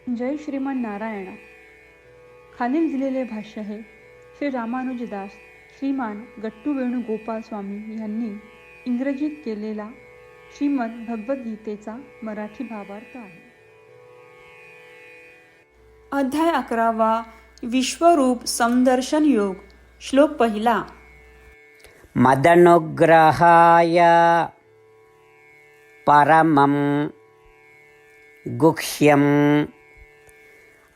जय श्रीमन नारायण. खालील दिलेले भाष्य हे श्री रामानुजदास श्रीमान गट्टू वेणुगोपाल स्वामी यांनी इंग्रजीत केलेला श्रीमद भगवद्गीतेचा मराठी भावार्थ आहे. अध्याय 11वा. विश्वरूप समदर्शन योग. श्लोक पहिला. मदनुग्रहाय परमं गुह्यम्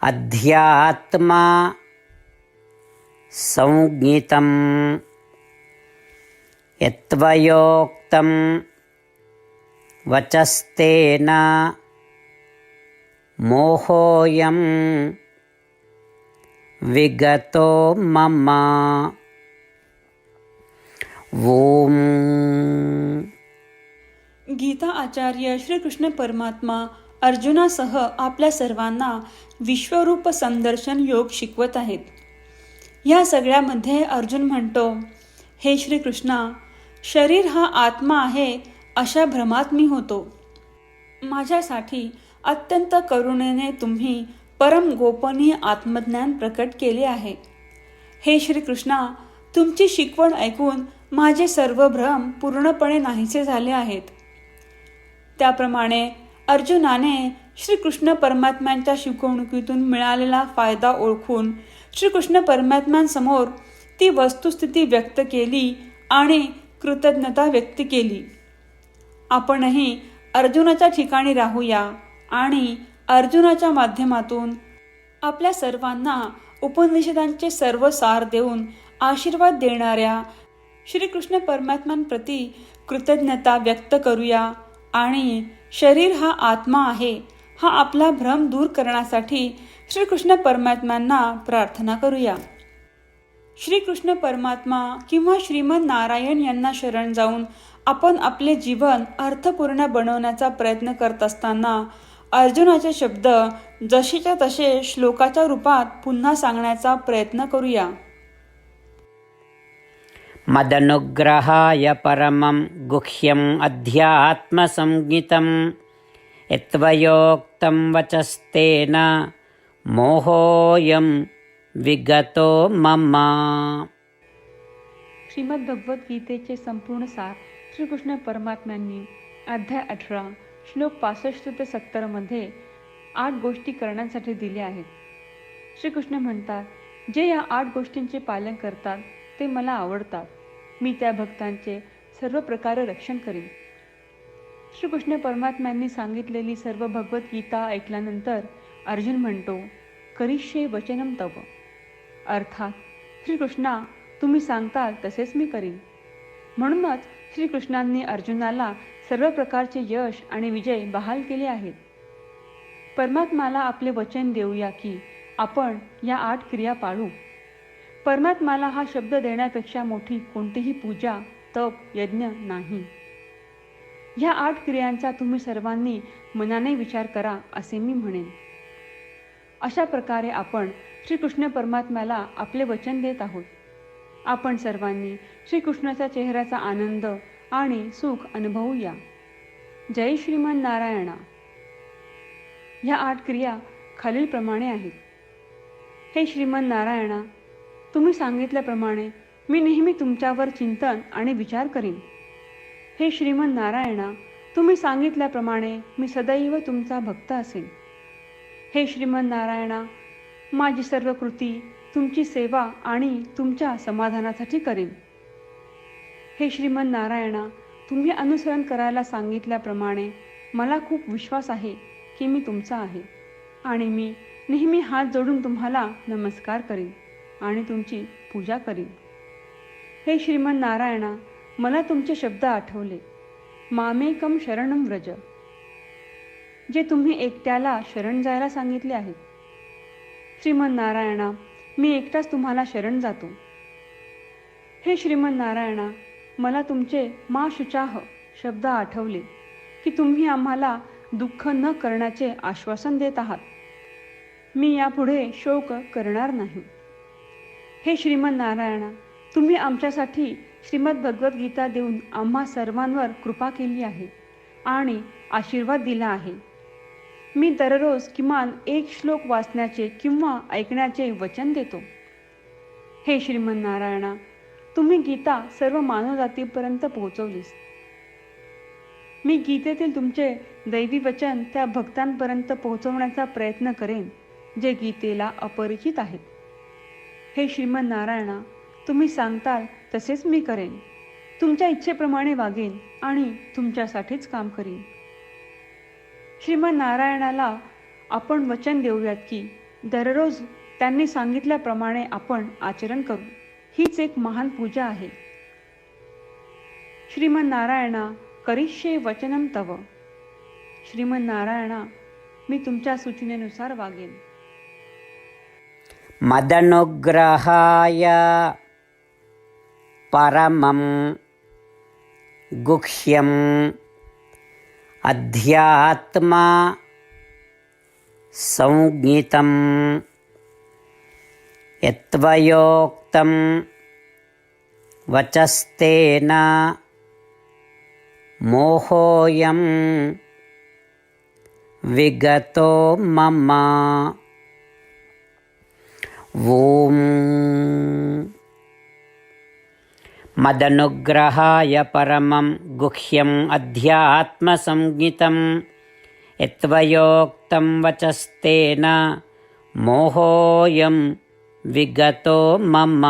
अध्यात्मा संज्ञितं यत्त्वयोक्तं वचस्तेन मोहोऽयं विगतो मम. ओम. गीता आचार्य श्रीकृष्ण परमात्मा अर्जुनासह आपल्या सर्वांना विश्वरूप समदर्शन योग शिकवत आहेत. या सगळ्यामध्ये अर्जुन म्हणतो, हे श्रीकृष्णा, शरीर हा आत्मा आहे अशा भ्रमात मी होतो. माझ्यासाठी अत्यंत करुणेने तुम्ही परम गोपनीय आत्मज्ञान प्रकट केले आहे. हे श्रीकृष्णा, तुमची शिकवण ऐकून माझे सर्व भ्रम पूर्णपणे नाहीसे झाले आहेत. त्याप्रमाणे अर्जुनाने श्रीकृष्ण परमात्म्यांच्या शिकवणुकीतून मिळालेला फायदा ओळखून श्रीकृष्ण परमात्म्यांसमोर ती वस्तुस्थिती व्यक्त केली आणि कृतज्ञता व्यक्त केली. आपणही अर्जुनाच्या ठिकाणी राहूया आणि अर्जुनाच्या माध्यमातून आपल्या सर्वांना उपनिषदांचे सर्व सार देऊन आशीर्वाद देणाऱ्या श्रीकृष्ण परमात्म्यांप्रती कृतज्ञता व्यक्त करूया आणि शरीर हा आत्मा आहे हा आपला भ्रम दूर करण्यासाठी श्रीकृष्ण परमात्म्यांना प्रार्थना करूया. श्रीकृष्ण परमात्मा किंवा श्रीमद नारायण यांना शरण जाऊन आपण आपले जीवन अर्थपूर्ण बनवण्याचा प्रयत्न करत असताना अर्जुनाचे शब्द जशीच्या तसे श्लोकाच्या रूपात पुन्हा सांगण्याचा प्रयत्न करूया. मदनुग्रहाय परमं गुह्यम् अध्यात्मसंज्ञितं यत्त्वयोक्तं वचस्तेन मोहोऽयं विगतो मम. श्रीमद भगवद्गीतेचे संपूर्ण सार श्रीकृष्ण परमात्म्यांनी अध्याय 18 श्लोक 65 ते 70 मध्ये 8 गोष्टी करण्यासाठी दिल्या आहेत. श्रीकृष्ण म्हणतात, जे या 8 गोष्टींचे पालन करतात ते मला आवडतात. मी त्या भक्तांचे सर्व प्रकारे रक्षण करीन. श्रीकृष्ण परमात्म्यांनी सांगितलेली सर्व भगवद्गीता ऐकल्यानंतर अर्जुन म्हणतो, करिष्ये वचनम तव. अर्थात श्रीकृष्णा, तुम्ही सांगताल तसेच मी करीन. म्हणूनच श्रीकृष्णांनी अर्जुनाला सर्व प्रकारचे यश आणि विजय बहाल केले आहेत. परमात्म्याला आपले वचन देऊया की आपण या 8 क्रिया पाळू. परमात्म्याला हा शब्द देण्यापेक्षा मोठी कोणतीही पूजा, तप, यज्ञ नाही. ह्या 8 क्रियांचा तुम्ही सर्वांनी मनाने विचार करा असे मी म्हणेन. अशा प्रकारे आपण श्रीकृष्ण परमात्म्याला आपले वचन देत आहोत. आपण सर्वांनी श्रीकृष्णाच्या चेहऱ्याचा आनंद आणि सुख अनुभवूया. जय श्रीमन नारायणा. ह्या 8 क्रिया खालीलप्रमाणे आहेत. हे श्रीमन नारायणा, तुम्ही सांगितल्याप्रमाणे मी नेहमी तुमच्यावर चिंतन आणि विचार करीन. हे श्रीमन नारायणा, तुम्ही सांगितल्याप्रमाणे मी सदैव तुमचा भक्त असेन. हे श्रीमन नारायणा, माझी सर्व कृती तुमची सेवा आणि तुमच्या समाधानासाठी करीन. हे श्रीमन नारायणा, तुम्ही अनुसरण करायला सांगितल्याप्रमाणे मला खूप विश्वास आहे की मी तुमचा आहे आणि मी नेहमी हात जोडून तुम्हाला नमस्कार करीन आणि तुमची पूजा करीन. हे श्रीमन नारायणा, मला तुमचे शब्द आठवले. मामेकम शरणम व्रज, जे तुम्ही एकट्याला शरण जायला सांगितले आहेत. श्रीमन नारायणा, मी एकटाच तुम्हाला शरण जातो. हे श्रीमन नारायणा, मला तुमचे मा शुचाह शब्द आठवले की तुम्ही आम्हाला दुःख न करण्याचे आश्वासन देत आहात. मी यापुढे शोक करणार नाही. हे श्रीमन नारायणा, तुम्ही आमच्यासाठी श्रीमद भगवद्गीता देऊन आम्हा सर्वांवर कृपा केली आहे आणि आशीर्वाद दिला आहे. मी दररोज किमान एक श्लोक वाचण्याचे किंवा ऐकण्याचे वचन देतो. हे श्रीमन्नारायणा, तुम्ही गीता सर्व मानवजातीपर्यंत पोहोचवलीस. मी गीतेतील तुमचे दैवी वचन त्या भक्तांपर्यंत पोहोचवण्याचा प्रयत्न करेन जे गीतेला अपरिचित आहेत. हे श्रीमन्नारायणा, तुम्ही सांगताल तसेच मी करेन. तुमच्या इच्छेप्रमाणे वागेन आणि तुमच्यासाठीच काम करीन. श्रीमन्नारायणाला आपण वचन देऊयात की दररोज त्यांनी सांगितल्याप्रमाणे आपण आचरण करू. हीच एक महान पूजा आहे. श्रीमन्नारायणा, करिष्ये वचनम तव. श्रीमन्नारायणा, मी तुमच्या सूचनेनुसार वागेन. मदनुग्रहाय परमं गुह्यम् अध्यात्म संज्ञितं यत्त्वयोक्तं वचस्तेन मोहोऽयं विगतो मम. ॐ मदनुग्रहाय परमं गुह्यम् अध्यात्मसंज्ञितं यत्त्वयोक्तं वचस्तेन मोहोऽयं विगतो मम.